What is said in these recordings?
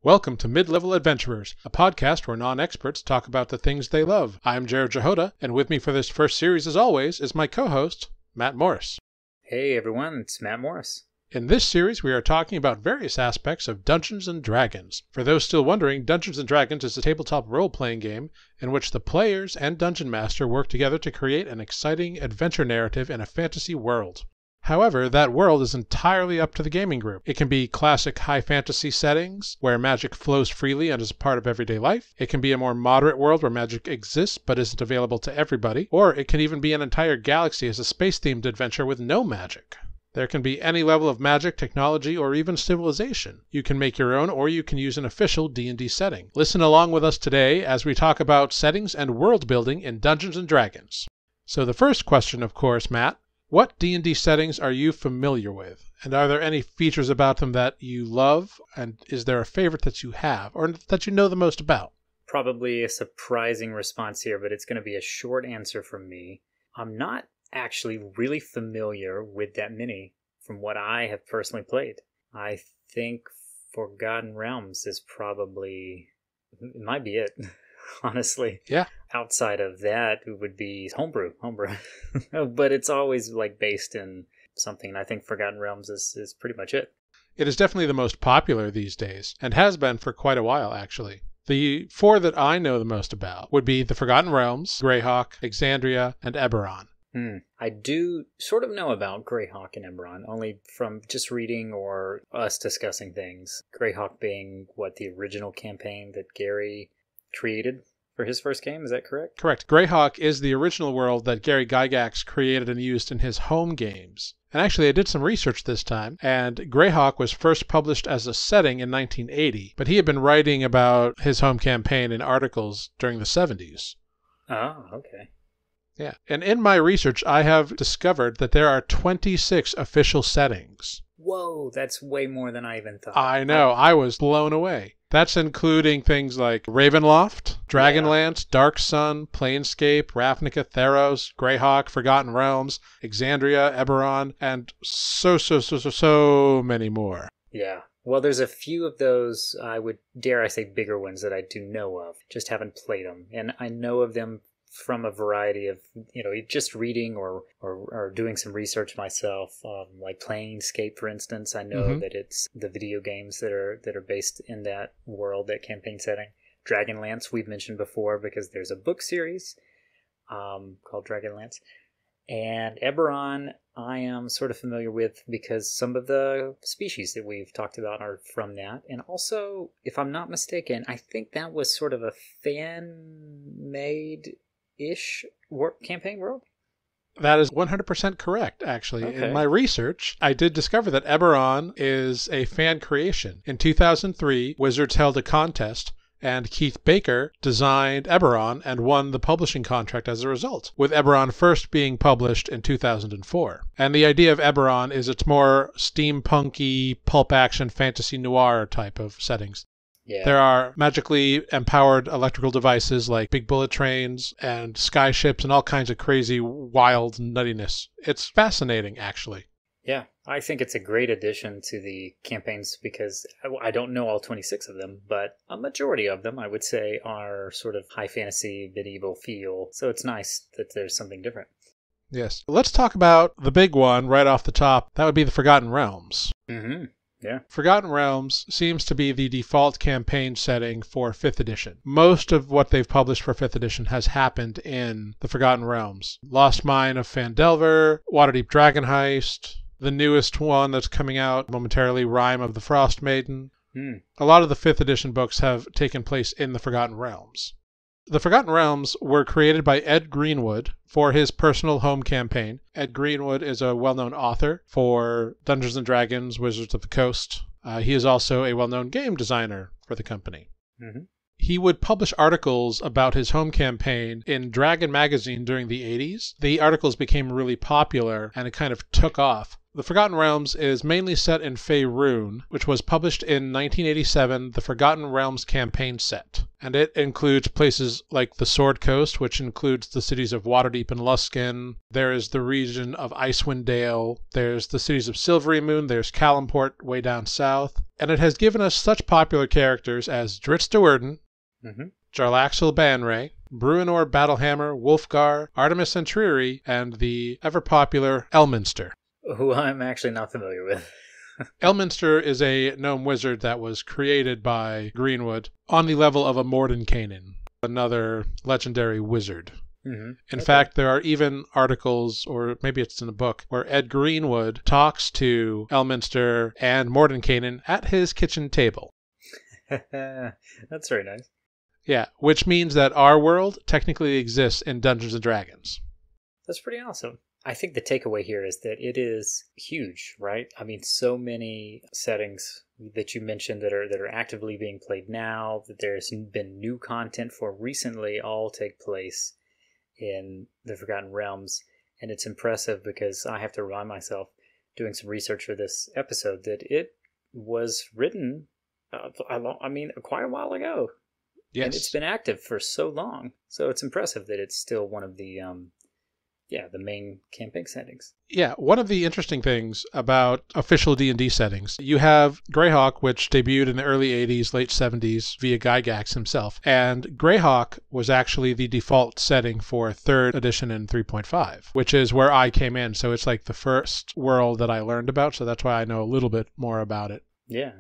Welcome to Mid-Level Adventurers, a podcast where non-experts talk about the things they love. I'm Jarrod, and with me for this first series, as always, is my co-host, Matt Morris. Hey everyone, it's Matt Morris. In this series, we are talking about various aspects of Dungeons & Dragons. For those still wondering, Dungeons & Dragons is a tabletop role-playing game in which the players and Dungeon Master work together to create an exciting adventure narrative in a fantasy world. However, that world is entirely up to the gaming group. It can be classic high fantasy settings, where magic flows freely and is a part of everyday life. It can be a more moderate world where magic exists but isn't available to everybody. Or it can even be an entire galaxy as a space-themed adventure with no magic. There can be any level of magic, technology, or even civilization. You can make your own, or you can use an official D&D setting. Listen along with us today as we talk about settings and world building in Dungeons & Dragons. So the first question, of course, Matt, what D&D settings are you familiar with? And are there any features about them that you love? And is there a favorite that you have, or that you know the most about? Probably a surprising response here, but it's going to be a short answer from me. I'm not actually really familiar with that many from what I have personally played. I think Forgotten Realms is probably, it might be it, honestly. Yeah. Outside of that, it would be Homebrew. But it's always like based in something. I think Forgotten Realms is pretty much it. It is definitely the most popular these days, and has been for quite a while, actually. The four that I know the most about would be the Forgotten Realms, Greyhawk, Exandria, and Eberron. I do sort of know about Greyhawk and Eberron, only from just reading or us discussing things. Greyhawk being, the original campaign that Gary created for his first game, is that correct? Correct. Greyhawk is the original world that Gary Gygax created and used in his home games. And actually, I did some research this time, and Greyhawk was first published as a setting in 1980, but he had been writing about his home campaign in articles during the 70s. Oh, okay. Yeah. And in my research, I have discovered that there are 26 official settings. Whoa, that's way more than I even thought. I know. I was blown away. That's including things like Ravenloft, Dragonlance, Dark Sun, Planescape, Ravnica, Theros, Greyhawk, Forgotten Realms, Exandria, Eberron, and so many more. Yeah. Well, there's a few of those, dare I say, bigger ones that I do know of. Just haven't played them. And I know of them from a variety of, just reading or doing some research myself, like Planescape, for instance. I know that it's the video games that are based in that world, that campaign setting. Dragonlance, we've mentioned before, because there's a book series called Dragonlance. And Eberron, I am sort of familiar with because some of the species that we've talked about are from that. And also, if I'm not mistaken, I think that was sort of a fan-made campaign world? That is 100% correct, actually. Okay. In my research, I did discover that Eberron is a fan creation. In 2003, Wizards held a contest, and Keith Baker designed Eberron and won the publishing contract as a result, with Eberron first being published in 2004. And the idea of Eberron is it's more steampunky, pulp action, fantasy noir type of settings. Yeah. There are magically empowered electrical devices like big bullet trains and skyships and all kinds of crazy, wild nuttiness. It's fascinating, actually. Yeah, I think it's a great addition to the campaigns because I don't know all 26 of them, but a majority of them, I would say, are sort of high fantasy, medieval feel. So it's nice that there's something different. Yes. Let's talk about the big one right off the top. That would be the Forgotten Realms. Mm-hmm. Yeah. Forgotten Realms seems to be the default campaign setting for 5th edition. Most of what they've published for 5th edition has happened in the Forgotten Realms. Lost Mine of Phandelver, Waterdeep Dragon Heist, the newest one that's coming out momentarily, Rime of the Frost Maiden. A lot of the 5th edition books have taken place in the Forgotten Realms. The Forgotten Realms were created by Ed Greenwood for his personal home campaign. Ed Greenwood is a well-known author for Dungeons & Dragons, Wizards of the Coast. He is also a well-known game designer for the company. Mm-hmm. He would publish articles about his home campaign in Dragon magazine during the 80s. The articles became really popular and it kind of took off. The Forgotten Realms is mainly set in Faerun, which was published in 1987, the Forgotten Realms campaign set. And it includes places like the Sword Coast, which includes the cities of Waterdeep and Luskan. There is the region of Icewind Dale. There's the cities of Silvery Moon. There's Calimport way down south. And it has given us such popular characters as Dritz de Werden, Jarlaxle Banray, Bruenor Battlehammer, Wulfgar, Artemis Centriri, and the ever-popular Elminster. Who I'm actually not familiar with. Elminster is a gnome wizard that was created by Greenwood on the level of a Mordenkainen, another legendary wizard. In fact, there are even articles, or maybe it's in a book, where Ed Greenwood talks to Elminster and Mordenkainen at his kitchen table. That's very nice. Yeah, which means that our world technically exists in Dungeons & Dragons. That's pretty awesome. I think the takeaway here is that it is huge, right? I mean, so many settings that you mentioned that are actively being played now, that there's been new content for recently, all take place in the Forgotten Realms. And it's impressive because I have to remind myself, doing some research for this episode, that it was written, quite a while ago. Yes. And it's been active for so long. So it's impressive that it's still one of the main campaign settings. Yeah, one of the interesting things about official D&D settings, you have Greyhawk, which debuted in the early 80s, late 70s via Gygax himself. And Greyhawk was actually the default setting for 3rd edition and 3.5, which is where I came in. So it's like the first world that I learned about, so that's why I know a little bit more about it. Yeah.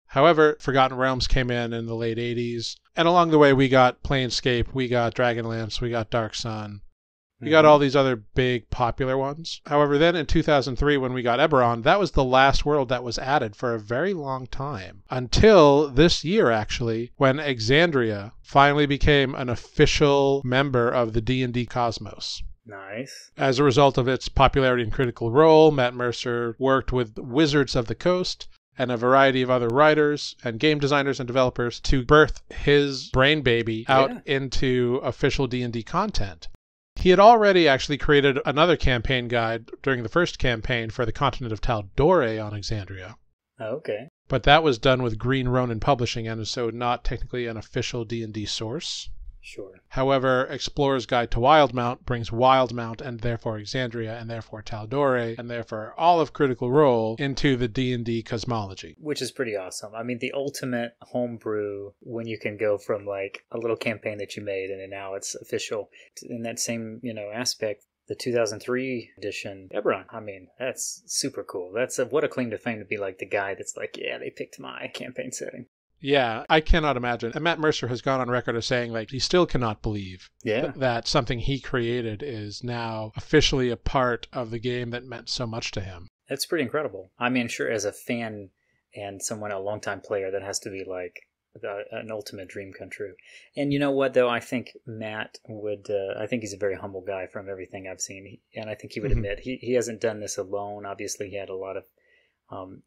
However, Forgotten Realms came in the late 80s, and along the way we got Planescape, we got Dragonlance, we got Dark Sun. We got all these other big popular ones. However, then in 2003, when we got Eberron, that was the last world that was added for a very long time. Until this year, actually, when Exandria finally became an official member of the D&D cosmos. Nice. As a result of its popularity in Critical Role, Matt Mercer worked with Wizards of the Coast and a variety of other writers and game designers and developers to birth his brain baby out into official D&D content. He had already actually created another campaign guide during the first campaign for the continent of Tal'Dorei on Exandria. Okay. But that was done with Green Ronin Publishing, and so not technically an official D&D source. Sure. However, Explorer's Guide to Wildemount brings Wildemount and therefore Exandria and therefore Tal'Dorei and therefore all of Critical Role into the D&D cosmology. Which is pretty awesome. I mean, the ultimate homebrew when you can go from like a little campaign that you made and then now it's official. In that same, aspect, the 2003 edition Eberron, I mean, that's super cool. That's what a claim to fame to be like the guy that's like, yeah, they picked my campaign setting. Yeah, I cannot imagine. And Matt Mercer has gone on record as saying, he still cannot believe that something he created is now officially a part of the game that meant so much to him. That's pretty incredible. I mean, sure, as a fan and a longtime player, that has to be like an ultimate dream come true. And you know what, though? I think Matt would, I think he's a very humble guy from everything I've seen. And I think he would admit he hasn't done this alone. Obviously, he had a lot of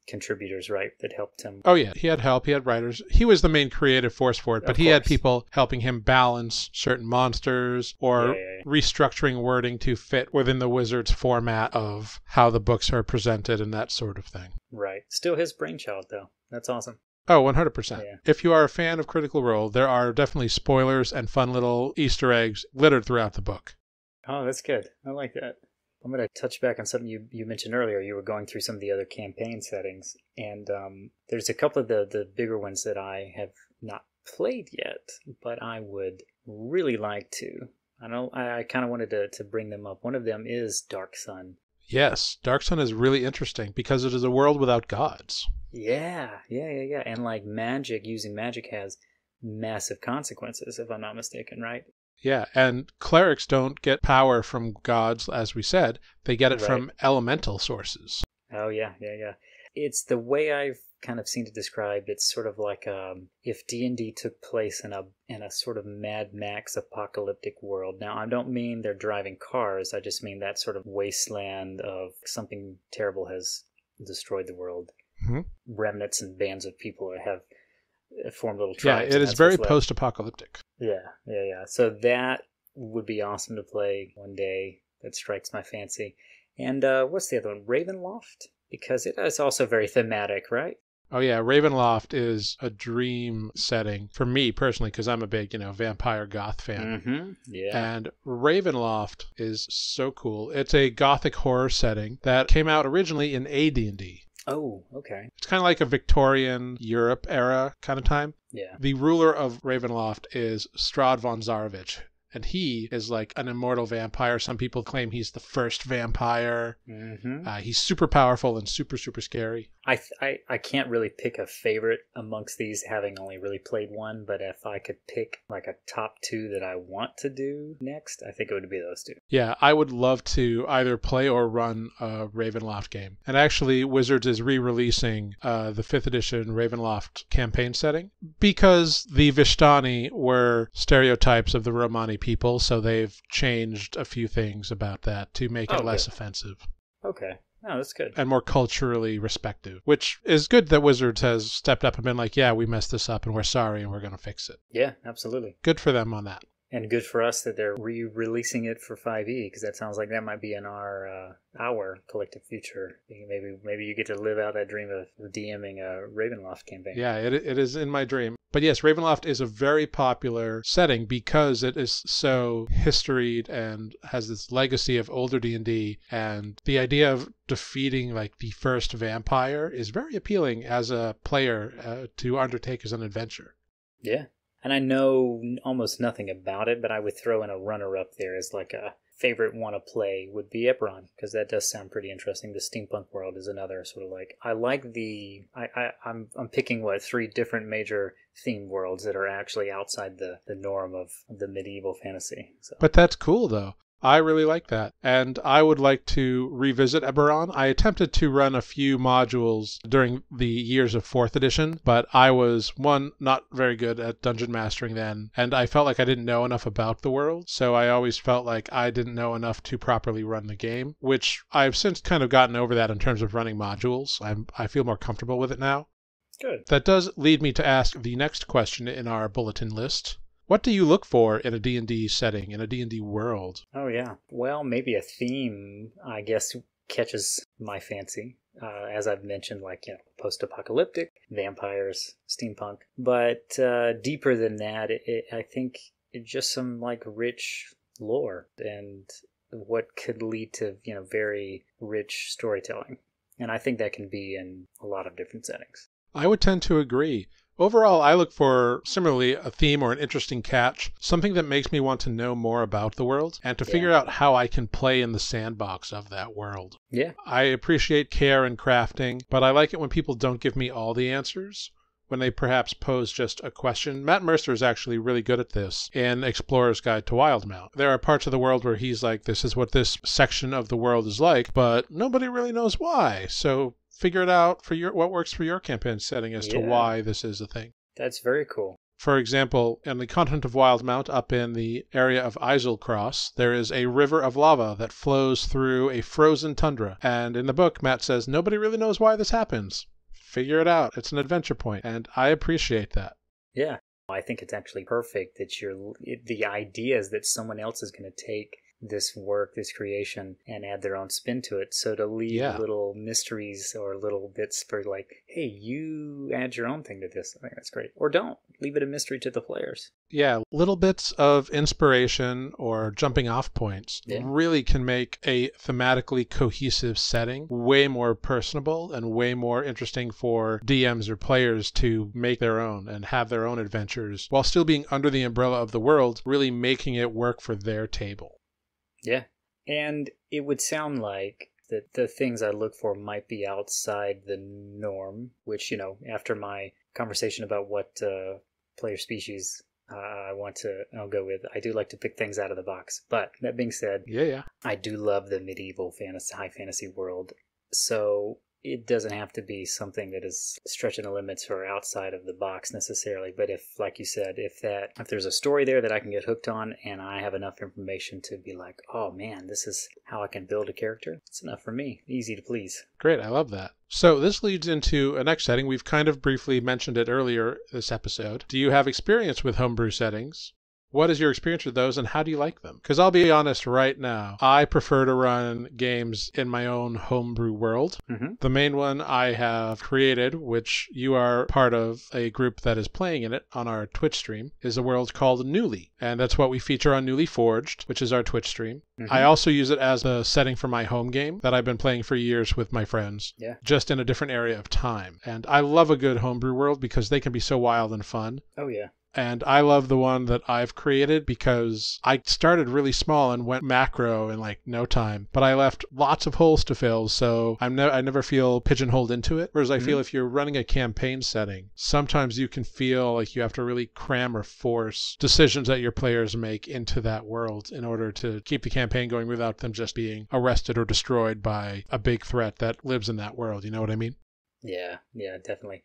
contributures, right, that helped him. Oh yeah, he had help, he had writers. He was the main creative force for it, but he had people helping him balance certain monsters or restructuring wording to fit within the Wizard's format of how the books are presented and that sort of thing. Right. Still his brainchild, though. That's awesome. Oh, 100%. Yeah. If you are a fan of Critical Role, there are definitely spoilers and fun little Easter eggs littered throughout the book. Oh, that's good. I like that. I'm going to touch back on something you mentioned earlier. You were going through some of the other campaign settings, and there's a couple of the bigger ones that I have not played yet, but I would really like to. I kind of wanted to bring them up. One of them is Dark Sun. Yes, Dark Sun is really interesting because it is a world without gods. Yeah. And like using magic has massive consequences, if I'm not mistaken, right? Yeah, and clerics don't get power from gods, as we said. They get it from elemental sources. Oh, yeah. It's the way I've kind of seen it described. It's sort of like if D&D took place in a sort of Mad Max apocalyptic world. Now, I don't mean they're driving cars. I just mean that sort of wasteland of something terrible has destroyed the world. Mm-hmm. Remnants and bands of people have formed little tribes. Yeah, it is very post-apocalyptic. Yeah. So that would be awesome to play one day. That strikes my fancy. And what's the other one? Ravenloft? Because it is also very thematic, right? Oh yeah, Ravenloft is a dream setting for me personally because I'm a big, vampire goth fan. Mm-hmm. Yeah. And Ravenloft is so cool. It's a gothic horror setting that came out originally in AD&D. Oh, okay. It's kind of like a Victorian Europe era kind of time. Yeah. The ruler of Ravenloft is Strahd von Zarovich. And he is like an immortal vampire. Some people claim he's the first vampire. Mm-hmm. He's super powerful and super, super scary. I can't really pick a favorite amongst these, having only really played one. But if I could pick like a top two that I want to do next, I think it would be those two. Yeah, I would love to either play or run a Ravenloft game. And actually, Wizards is re-releasing the 5th edition Ravenloft campaign setting because the Vistani were stereotypes of the Romani people, so they've changed a few things about that to make it less offensive. Okay. Oh, that's good. And more culturally respective, which is good that Wizards has stepped up and been like, yeah, we messed this up and we're sorry and we're going to fix it. Yeah, absolutely. Good for them on that. And good for us that they're re-releasing it for 5e, because that sounds like that might be in our collective future. Maybe you get to live out that dream of DMing a Ravenloft campaign. Yeah, it is in my dream. But yes, Ravenloft is a very popular setting because it is so historied and has this legacy of older D&D, and the idea of defeating like the first vampire is very appealing as a player to undertake as an adventure. Yeah. And I know almost nothing about it, but I would throw in a runner-up there as like a favorite one to play would be Eberron, because that does sound pretty interesting. The steampunk world is another sort of like, I like I'm picking 3 different major theme worlds that are actually outside the norm of the medieval fantasy. So. But that's cool though. I really like that. And I would like to revisit Eberron. I attempted to run a few modules during the years of 4th edition, but I was, not very good at dungeon mastering then, and I felt like I didn't know enough about the world, so I always felt like I didn't know enough to properly run the game, which I've since kind of gotten over that in terms of running modules. I feel more comfortable with it now. Good. That does lead me to ask the next question in our bulletin list. What do you look for in a D&D setting, in a D&D world? Oh, yeah. Well, maybe a theme, I guess, catches my fancy. As I've mentioned, post-apocalyptic, vampires, steampunk. But deeper than that, I think it's just some, rich lore and what could lead to, very rich storytelling. And I think that can be in a lot of different settings. I would tend to agree. Overall, I look for, similarly, a theme or an interesting catch, something that makes me want to know more about the world, and to figure out how I can play in the sandbox of that world. Yeah. I appreciate care and crafting, but I like it when people don't give me all the answers, when they perhaps pose just a question. Matt Mercer is actually really good at this in Explorer's Guide to Wildmount. There are parts of the world where he's like, this is what this section of the world is like, but nobody really knows why, so figure it out for what works for your campaign setting as to why this is a thing. That's very cool. For example, in the continent of Wildmount, up in the area of Iselcross, there is a river of lava that flows through a frozen tundra. And in the book, Matt says, nobody really knows why this happens. Figure it out. It's an adventure point, and I appreciate that. Yeah. I think it's actually perfect that the idea is that someone else is going to take this work, this creation, and add their own spin to it. So to leave little mysteries or little bits for hey, you add your own thing to this, I think that's great. Or don't. Leave it a mystery to the players. Yeah, little bits of inspiration or jumping off points really can make a thematically cohesive setting way more personable and way more interesting for DMs or players to make their own and have their own adventures while still being under the umbrella of the world, really making it work for their table. Yeah. And it would sound like that the things I look for might be outside the norm, which, after my conversation about what player species I'll go with, I do like to pick things out of the box. But that being said, I do love the medieval high fantasy world. So it doesn't have to be something that is stretching the limits or outside of the box necessarily. But if, like you said, if there's a story there that I can get hooked on and I have enough information to be like, oh man, this is how I can build a character, it's enough for me. Easy to please. Great. I love that. So this leads into a next setting. We've kind of briefly mentioned it earlier this episode. Do you have experience with homebrew settings? What is your experience with those and how do you like them? Because I'll be honest right now, I prefer to run games in my own homebrew world. Mm-hmm. The main one I have created, which you are part of a group that is playing in it on our Twitch stream, is a world called Newly. And that's what we feature on Newly Forged, which is our Twitch stream. Mm-hmm. I also use it as the setting for my home game that I've been playing for years with my friends, just in a different area of time. And I love a good homebrew world because they can be so wild and fun. Oh, yeah. And I love the one that I've created because I started really small and went macro in like no time. But I left lots of holes to fill, so I never feel pigeonholed into it. Whereas I feel if you're running a campaign setting, sometimes you can feel like you have to really cram or force decisions that your players make into that world in order to keep the campaign going without them just being arrested or destroyed by a big threat that lives in that world. You know what I mean? Yeah, definitely.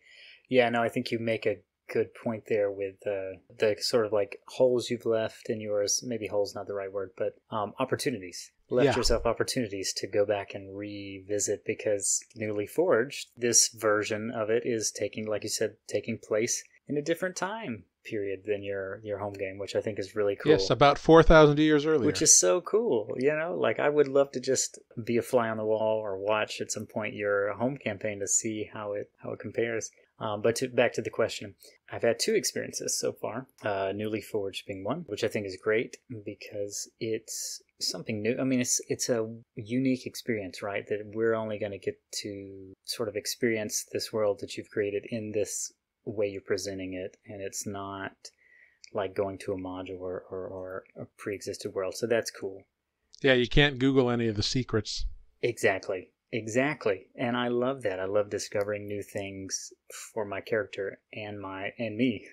Yeah, no, I think you make a good point there with the sort of like holes you've left in yours. Maybe holes not the right word, but opportunities. Left yourself opportunities to go back and revisit, because Newly Forged, this version of it is taking, like you said, taking place in a different time period than your home game, which I think is really cool. Yes, about 4,000 years earlier. Which is so cool, like I would love to just be a fly on the wall or watch at some point your home campaign to see how it compares. But back to the question, I've had 2 experiences so far, Newly Forged being one, which I think is great because it's something new. I mean, it's a unique experience, right? That we're only going to get to sort of experience this world that you've created in this way you're presenting it, and it's not like going to a module or a pre-existed world. So that's cool. Yeah, you can't Google any of the secrets. Exactly. And I love that. I love discovering new things for my character and me.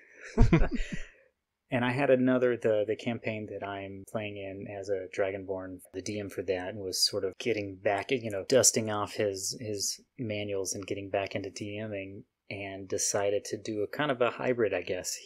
And I had the campaign that I'm playing in as a Dragonborn. The DM for that was sort of getting back, dusting off his manuals and getting back into DMing, and decided to do a kind of a hybrid, I guess.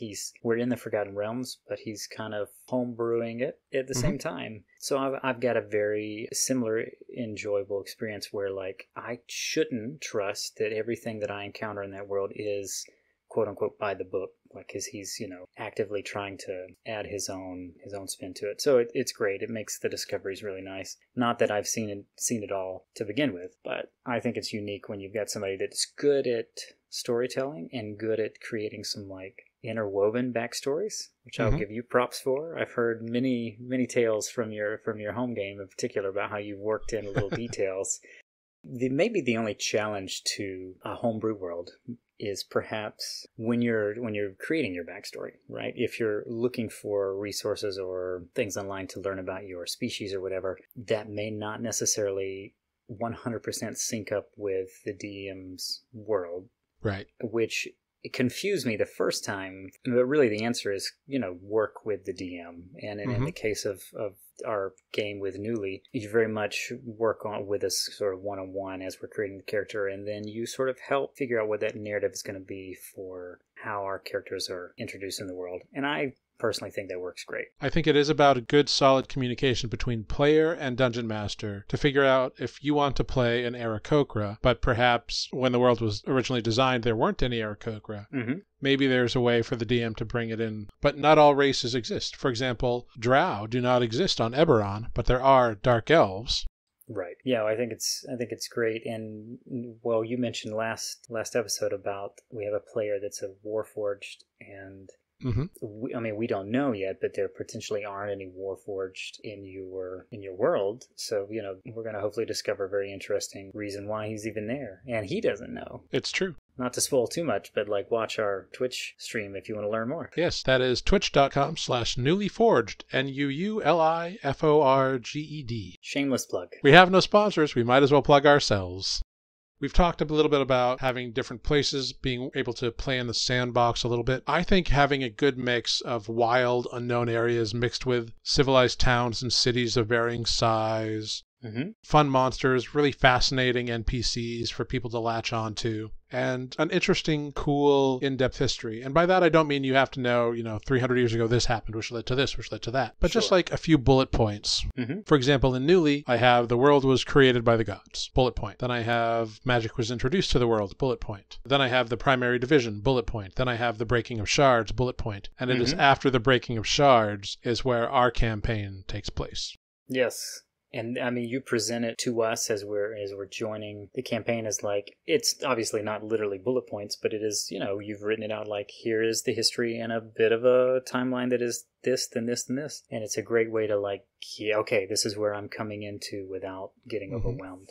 We're in the Forgotten Realms, but he's kind of homebrewing it at the same time. So I've got a very similar, enjoyable experience where, like, I shouldn't trust that everything that I encounter in that world is quote unquote by the book, like, because he's actively trying to add his own spin to it. So it's great. It makes the discoveries really nice. Not that I've seen it all to begin with, but I think it's unique when you've got somebody that's good at storytelling and good at creating some like interwoven backstories, which I'll give you props for. I've heard many tales from your home game in particular about how you've worked in little details. Maybe the only challenge to a homebrew world is perhaps when you're creating your backstory, right? If you're looking for resources or things online to learn about your species or whatever, that may not necessarily 100% sync up with the DM's world. Right. Which confused me the first time. But really the answer is, work with the DM. And in the case of our game with Newly, you very much work on with us sort of one-on-one as we're creating the character, and then you sort of help figure out what that narrative is going to be for how our characters are introduced in the world. And I personally think that works great. I think it is about a good, solid communication between player and dungeon master to figure out if you want to play an Aarakocra, but perhaps when the world was originally designed, there weren't any Aarakocra. Maybe there's a way for the DM to bring it in, but not all races exist. For example, Drow do not exist on Eberron, but there are Dark Elves. Right. Yeah, I think it's great. And well, you mentioned last episode about we have a player that's a Warforged, and we don't know yet, but there potentially aren't any Warforged in your world. So, we're going to hopefully discover a very interesting reason why he's even there. And he doesn't know. It's true. Not to spoil too much, but watch our Twitch stream if you want to learn more. Yes, that is twitch.com/newlyforged, NUULIFORGED. Shameless plug. We have no sponsors. We might as well plug ourselves. We've talked a little bit about having different places, being able to play in the sandbox a little bit. I think having a good mix of wild, unknown areas mixed with civilized towns and cities of varying size fun monsters, really fascinating NPCs for people to latch on to, and an interesting, cool, in-depth history. And by that, I don't mean you have to know, 300 years ago this happened, which led to this, which led to that, but just like a few bullet points. For example, in Newly, I have the world was created by the gods, bullet point. Then I have magic was introduced to the world, bullet point. Then I have the primary division, bullet point. Then I have the breaking of shards, bullet point. And it is after the breaking of shards is where our campaign takes place. Yes. And I mean, you present it to us as we're joining the campaign as like, it's obviously not literally bullet points, but it is, you've written it out like, here is the history and a bit of a timeline that is this, then this, then this. And it's a great way to like, yeah, okay, this is where I'm coming into without getting overwhelmed.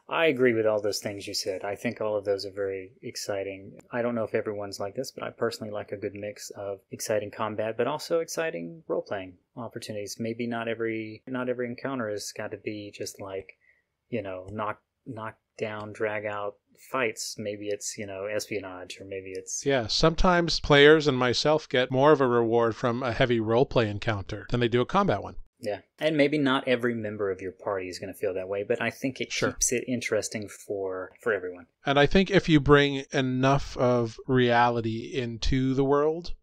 I agree with all those things you said. I think all of those are very exciting. I don't know if everyone's like this, but I personally like a good mix of exciting combat, but also exciting role-playing opportunities. Maybe not every encounter has got to be just like, knock down, drag out fights. Maybe it's, espionage, or maybe it's... Yeah, sometimes players and myself get more of a reward from a heavy role-play encounter than they do a combat one. Yeah, and maybe not every member of your party is going to feel that way, but I think it keeps it interesting for everyone. And I think if you bring enough of reality into the world,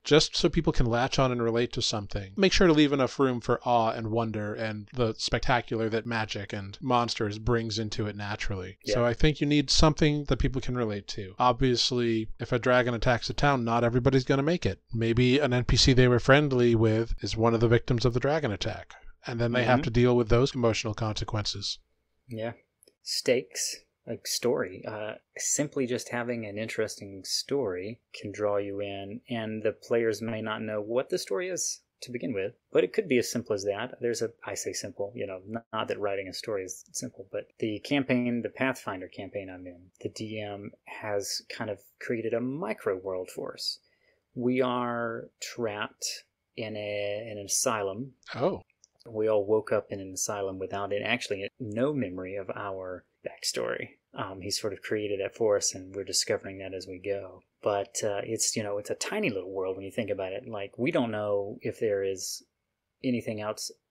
just so people can latch on and relate to something, make sure to leave enough room for awe and wonder and the spectacular that magic and monsters brings into it naturally. Yeah. So I think you need something that people can relate to. Obviously, if a dragon attacks a town, not everybody's going to make it. Maybe an NPC they were friendly with is one of the victims of the dragon attack, and then they have to deal with those emotional consequences. Yeah. Stakes. Like story. Simply just having an interesting story can draw you in, and the players may not know what the story is to begin with, but it could be as simple as that. I say simple, not that writing a story is simple, but the Pathfinder campaign I'm in, the DM has kind of created a micro world for us. We are trapped in an asylum. Oh. We all woke up in an asylum without no memory of our backstory. He sort of created it for us, and we're discovering that as we go. But it's a tiny little world when you think about it. Like, we don't know if there is anything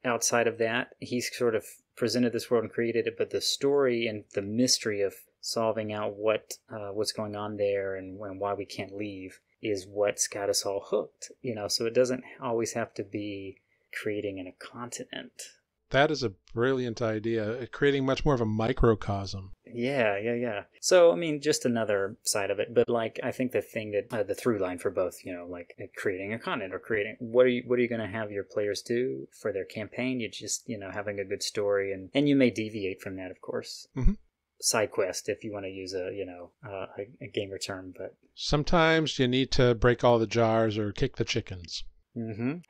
outside of that. He's sort of presented this world and created it, but the story and the mystery of solving out what's going on there and why we can't leave is what's got us all hooked. So it doesn't always have to be creating in a continent. That is a brilliant idea, creating much more of a microcosm. Yeah. So, I mean, just another side of it. But, like, I think the thing that, the through line for both, like creating a continent or creating, what are you going to have your players do for their campaign? You just, having a good story, and you may deviate from that, of course. Side quest, if you want to use a gamer term, but... Sometimes you need to break all the jars or kick the chickens.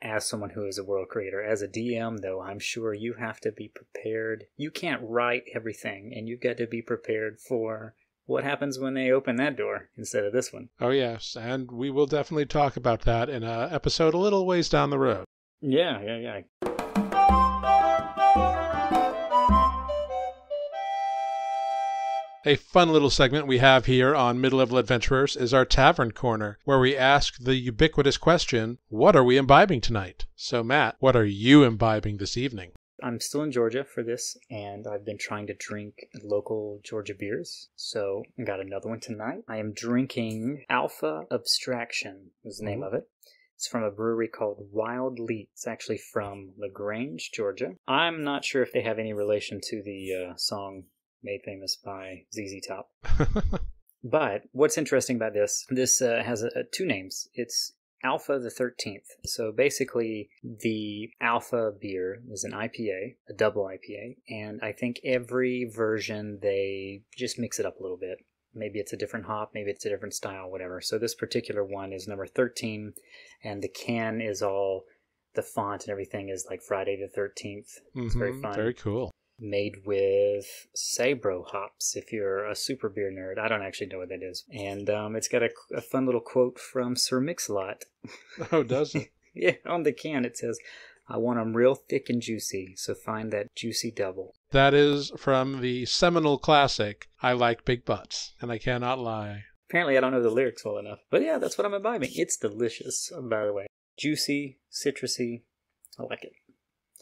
As someone who is a world creator, as a DM, though, I'm sure you have to be prepared. You can't write everything, and you've got to be prepared for what happens when they open that door instead of this one. Oh, yes, and we will definitely talk about that in an episode a little ways down the road. Yeah. A fun little segment we have here on Mid-Level Adventurers is our Tavern Corner, where we ask the ubiquitous question, what are we imbibing tonight? So, Matt, what are you imbibing this evening? I'm still in Georgia for this, and I've been trying to drink local Georgia beers, so I got another one tonight. I am drinking Alpha Abstraction is the name of it. It's from a brewery called Wild Leap. It's actually from LaGrange, Georgia. I'm not sure if they have any relation to the song made famous by ZZ Top. But what's interesting about this has two names. It's Alpha the 13th. So basically, the Alpha beer is an IPA, a double IPA, and I think every version they just mix it up a little bit. Maybe it's a different hop, maybe it's a different style, whatever. So this particular one is number 13, and the can is all, the font and everything is like Friday the 13th. It's very fun. Very cool. Made with Sabro hops, if you're a super beer nerd. I don't actually know what that is. And it's got a fun little quote from Sir Mix-a-Lot. Oh, does it? Yeah, on the can it says, I want them real thick and juicy, so find that juicy double. That is from the seminal classic, I Like Big Butts, and I cannot lie. Apparently I don't know the lyrics well enough. But yeah, that's what I'm imbibing. It's delicious, by the way. Juicy, citrusy. I like it.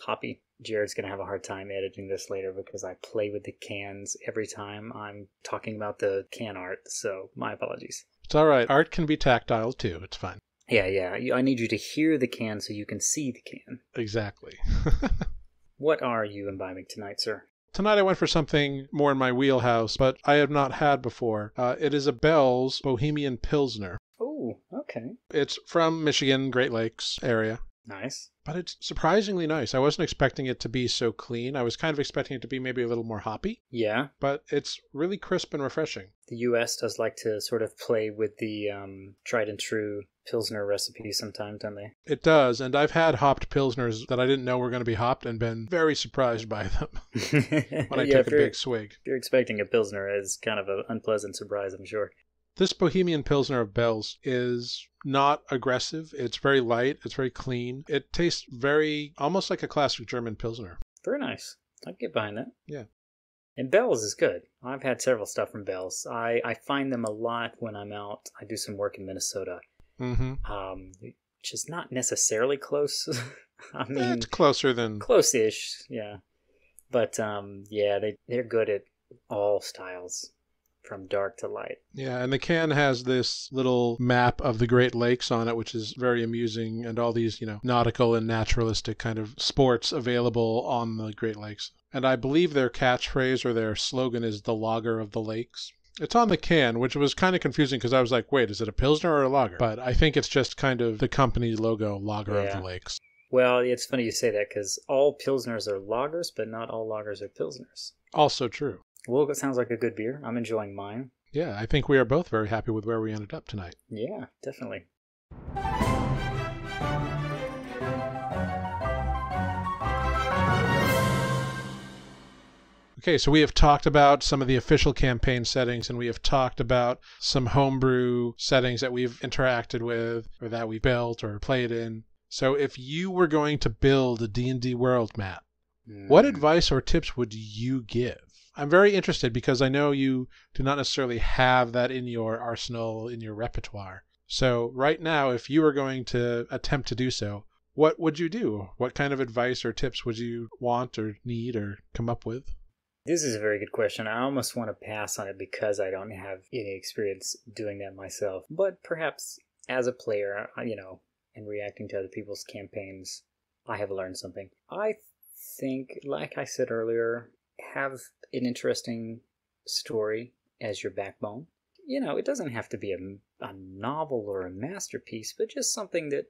hoppy. Jared's going to have a hard time editing this later because I play with the cans every time I'm talking about the can art, so my apologies. It's all right. Art can be tactile, too. It's fine. Yeah. I need you to hear the can so you can see the can. Exactly. What are you imbibing tonight, sir? Tonight I went for something more in my wheelhouse, but I have not had before. It is a Bell's Bohemian Pilsner. Oh, okay. It's from Michigan, Great Lakes area. Nice. But it's surprisingly nice. I wasn't expecting it to be so clean. I was kind of expecting it to be maybe a little more hoppy. Yeah. But it's really crisp and refreshing. The U.S. does like to sort of play with the tried and true Pilsner recipes sometimes, don't they? It does, and I've had hopped Pilsners that I didn't know were going to be hopped and been very surprised by them when I took a big swig. If you're expecting a Pilsner, it's kind of an unpleasant surprise, I'm sure. This Bohemian Pilsner of Bell's is not aggressive. It's very light. It's very clean. It tastes almost like a classic German Pilsner. Very nice. I'd get behind that. Yeah. And Bell's is good. I've had several stuff from Bell's. I find them a lot when I'm out. I do some work in Minnesota. Mm-hmm. Which is not necessarily close. I mean, it's closer than... Close-ish, yeah. But, they're good at all styles. From dark to light. Yeah, and the can has this little map of the Great Lakes on it, which is very amusing, and all these, nautical and naturalistic kind of sports available on the Great Lakes. And I believe their catchphrase or their slogan is the lager of the lakes. It's on the can, which was kind of confusing because I was like, wait, is it a Pilsner or a lager? But I think it's just kind of the company logo, lager of the lakes. Well, it's funny you say that because all Pilsners are lagers, but not all lagers are Pilsners. Also true. Well, it sounds like a good beer. I'm enjoying mine. Yeah, I think we are both very happy with where we ended up tonight. Yeah, definitely. Okay, so we have talked about some of the official campaign settings, and we have talked about some homebrew settings that we've interacted with, or that we built or played in. So if you were going to build a D&D world, Matt, what advice or tips would you give? I'm very interested because I know you do not necessarily have that in your arsenal, in your repertoire. So right now, if you were going to attempt to do so, what would you do? What kind of advice or tips would you want or need or come up with? This is a very good question. I almost want to pass on it because I don't have any experience doing that myself. But perhaps as a player, and reacting to other people's campaigns, I have learned something. I think, like I said earlier, have an interesting story as your backbone. It doesn't have to be a novel or a masterpiece, but just something that,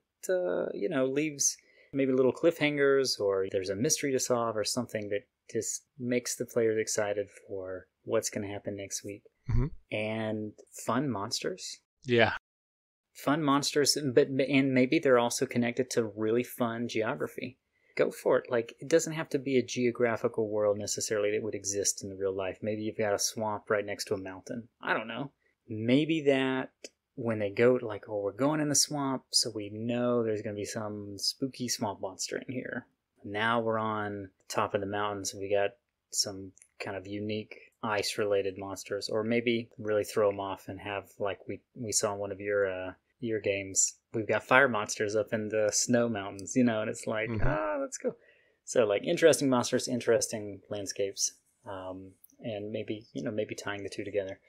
leaves maybe little cliffhangers, or there's a mystery to solve, or something that just makes the players excited for what's going to happen next week. Mm-hmm. And fun monsters. Yeah. Fun monsters, and maybe they're also connected to really fun geography. Go for it. It doesn't have to be a geographical world necessarily that would exist in the real life. Maybe you've got a swamp right next to a mountain. I don't know. Maybe that when they go we're going in the swamp, so we know there's going to be some spooky swamp monster in here. Now we're on top of the mountains. We got some kind of unique ice-related monsters, or maybe really throw them off and have, like we saw in one of your games, we've got fire monsters up in the snow mountains, and it's like, that's cool. So interesting monsters, interesting landscapes, and maybe tying the two together.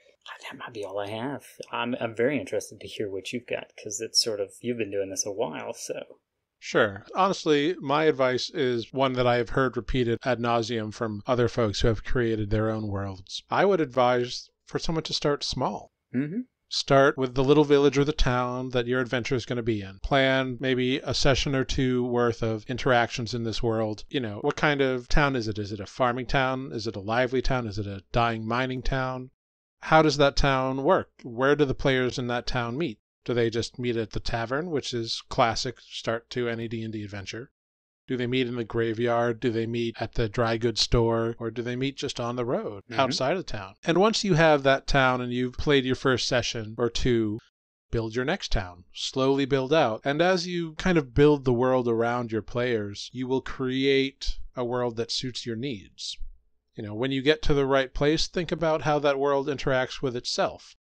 That might be all I have. I'm very interested to hear what you've got, because it's you've been doing this a while, so. Sure. Honestly, my advice is one that I have heard repeated ad nauseum from other folks who have created their own worlds. I would advise for someone to start small. Mm-hmm. Start with the little village or the town that your adventure is going to be in. Plan maybe a session or two worth of interactions in this world. What kind of town is it? Is it a farming town? Is it a lively town? Is it a dying mining town? How does that town work? Where do the players in that town meet? Do they just meet at the tavern, which is classic start to any D&D adventure? Do they meet in the graveyard? Do they meet at the dry goods store? Or do they meet just on the road, outside of town? And once you have that town and you've played your first session or two, build your next town. Slowly build out. And as you kind of build the world around your players, you will create a world that suits your needs. When you get to the right place, think about how that world interacts with itself.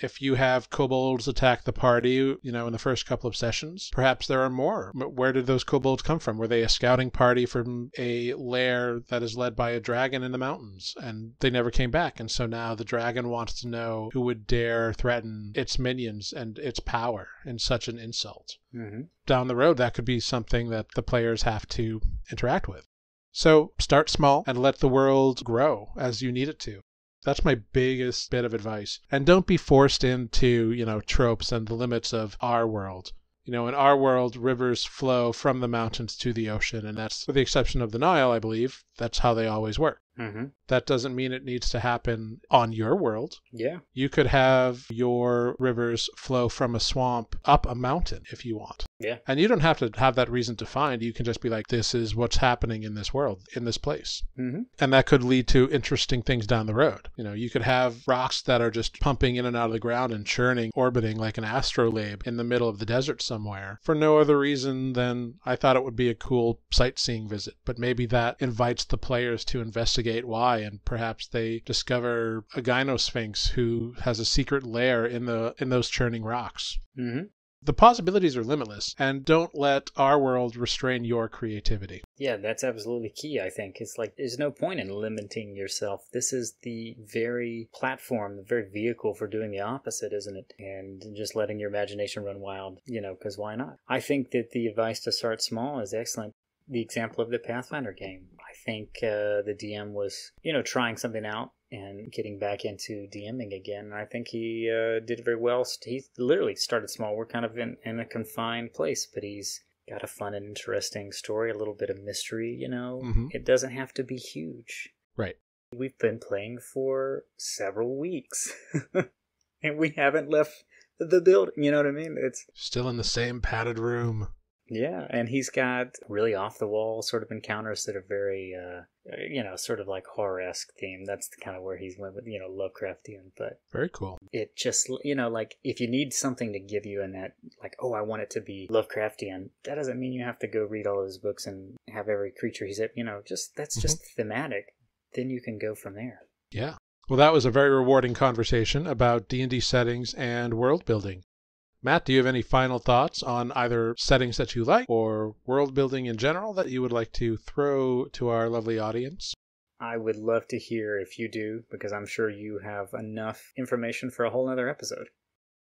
If you have kobolds attack the party, in the first couple of sessions, perhaps there are more. Where did those kobolds come from? Were they a scouting party from a lair that is led by a dragon in the mountains? And they never came back. And so now the dragon wants to know who would dare threaten its minions and its power in such an insult. Mm-hmm. Down the road, that could be something that the players have to interact with. So start small and let the world grow as you need it to. That's my biggest bit of advice. And don't be forced into, tropes and the limits of our world. In our world, rivers flow from the mountains to the ocean, and that's, with the exception of the Nile, I believe, that's how they always work. Mm-hmm. That doesn't mean it needs to happen on your world. Yeah. You could have your rivers flow from a swamp up a mountain if you want. Yeah. And you don't have to have that reason defined. You can just be like, this is what's happening in this world, in this place. Mm-hmm. And that could lead to interesting things down the road. You could have rocks that are just pumping in and out of the ground and churning, orbiting like an astrolabe in the middle of the desert somewhere for no other reason than I thought it would be a cool sightseeing visit. But maybe that invites the players to investigate why, and perhaps they discover a gynosphinx who has a secret lair in those churning rocks. Mm-hmm. The possibilities are limitless, and don't let our world restrain your creativity. Yeah, that's absolutely key, I think. It's like there's no point in limiting yourself. This is the very platform, the very vehicle for doing the opposite, isn't it? And just letting your imagination run wild, because why not? I think that the advice to start small is excellent. The example of the Pathfinder game. I think the DM was, trying something out and getting back into DMing again. And I think he did very well. He literally started small. We're kind of in a confined place, but he's got a fun and interesting story, a little bit of mystery, Mm-hmm. It doesn't have to be huge. Right. We've been playing for several weeks and we haven't left the building. You know what I mean? It's still in the same padded room. Yeah, and he's got really off-the-wall sort of encounters that are very, sort of like horror-esque theme. That's kind of where he's went with, Lovecraftian. But very cool. It just, like, if you need something to give you in that, like, oh, I want it to be Lovecraftian, that doesn't mean you have to go read all his books and have every creature he's, that's just thematic. Then you can go from there. Yeah. Well, that was a very rewarding conversation about D&D settings and world building. Matt, do you have any final thoughts on either settings that you like or world building in general that you would like to throw to our lovely audience? I would love to hear if you do, because I'm sure you have enough information for a whole other episode.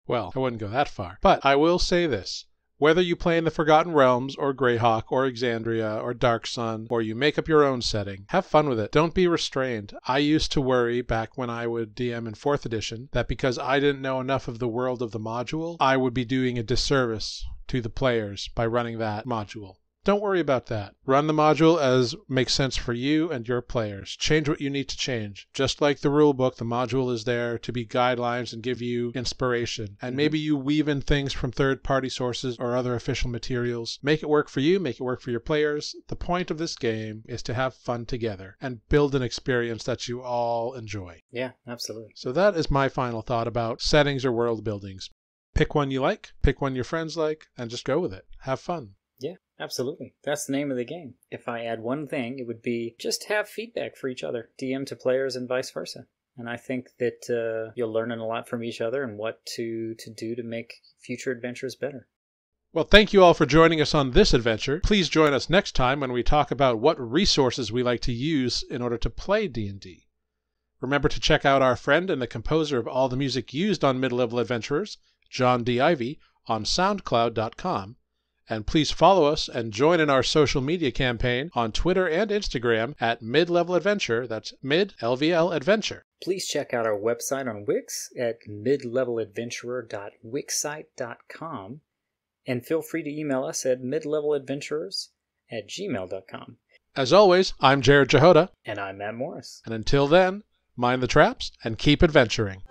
Well, I wouldn't go that far, but I will say this. Whether you play in the Forgotten Realms or Greyhawk or Exandria or Dark Sun, or you make up your own setting, have fun with it. Don't be restrained. I used to worry back when I would DM in 4th edition that because I didn't know enough of the world of the module, I would be doing a disservice to the players by running that module. Don't worry about that. Run the module as makes sense for you and your players. Change what you need to change. Just like the rule book, the module is there to be guidelines and give you inspiration. And maybe you weave in things from third-party sources or other official materials. Make it work for you, make it work for your players. The point of this game is to have fun together and build an experience that you all enjoy. Yeah, absolutely. So that is my final thought about settings or world buildings. Pick one you like, pick one your friends like, and just go with it. Have fun. Yeah, absolutely. That's the name of the game. If I add one thing, it would be just have feedback for each other, DM to players and vice versa. And I think that you'll learn a lot from each other and what to do to make future adventures better. Well, thank you all for joining us on this adventure. Please join us next time when we talk about what resources we like to use in order to play D&D. Remember to check out our friend and the composer of all the music used on Mid-Level Adventurers, John D. Ivey, on SoundCloud.com. And please follow us and join in our social media campaign on Twitter and Instagram at Mid-Level Adventure. That's Mid-LVL Adventure. Please check out our website on Wix at midleveladventurer.wixsite.com. And feel free to email us at midleveladventurers@gmail.com. As always, I'm Jarrod Jehoda. And I'm Matt Morris. And until then, mind the traps and keep adventuring.